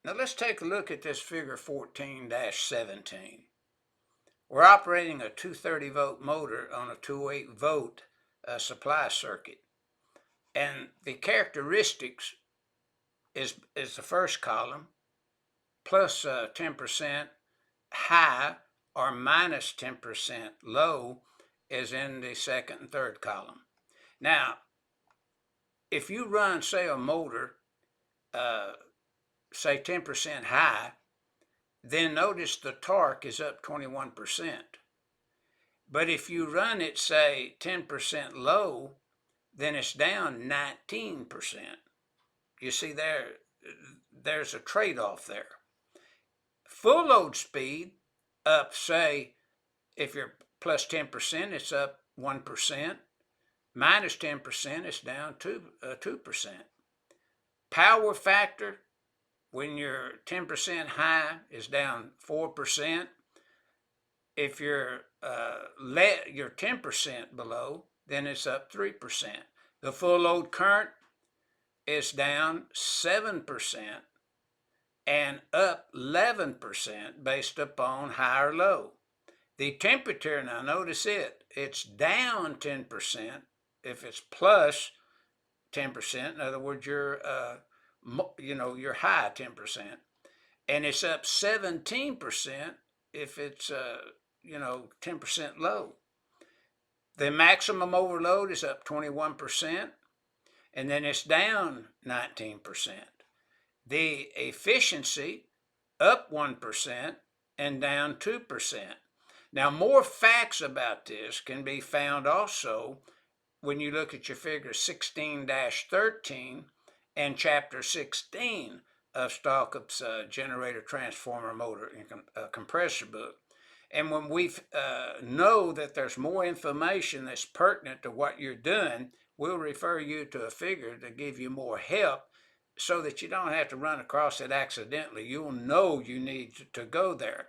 Now let's take a look at this figure 14-17. We're operating a 230 volt motor on a 208 volt supply circuit. And the characteristics is the first column, plus 10% high or minus 10% low is in the second and third column. Now, if you run, say, a motor, say 10% high, then notice the torque is up 21%. But if you run it, say, 10% low, then it's down 19%. You see there's a trade-off there. Full load speed up, say, if you're plus 10%, it's up 1%. Minus 10%, it's down 2%. Power factor, when you're 10% high, is down 4%. If you're 10% below, then it's up 3%. The full load current is down 7% and up 11% based upon high or low. The temperature, now notice it's down 10% if it's plus 10%. In other words, you're high 10%, and it's up 17% if it's 10% low. The maximum overload is up 21%, and then it's down 19%. The efficiency up 1% and down 2%. Now, more facts about this can be found also when you look at your figure 16-13 and chapter 16 of Stallcup's generator transformer motor and compressor book. And when we know that there's more information that's pertinent to what you're doing, we'll refer you to a figure to give you more help so that you don't have to run across it accidentally. You'll know you need to go there.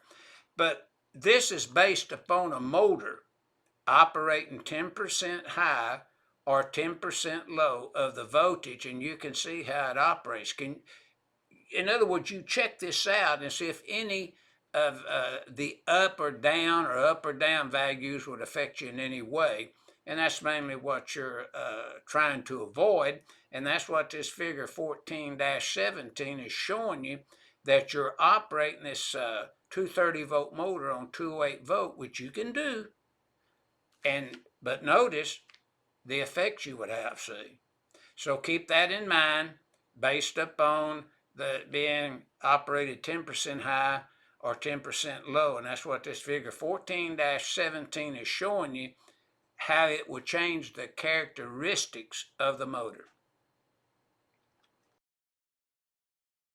But this is based upon a motor operating 10% high or 10% low of the voltage, and you can see how it operates. In other words, you check this out and see if any of the up or down values would affect you in any way. And that's mainly what you're trying to avoid. And that's what this figure 14-17 is showing you, that you're operating this 230 volt motor on 208 volt, which you can do. But notice the effects you would have, see. So keep that in mind based upon the being operated 10% high or 10% low. And that's what this figure 14-17 is showing you, how it will change the characteristics of the motor.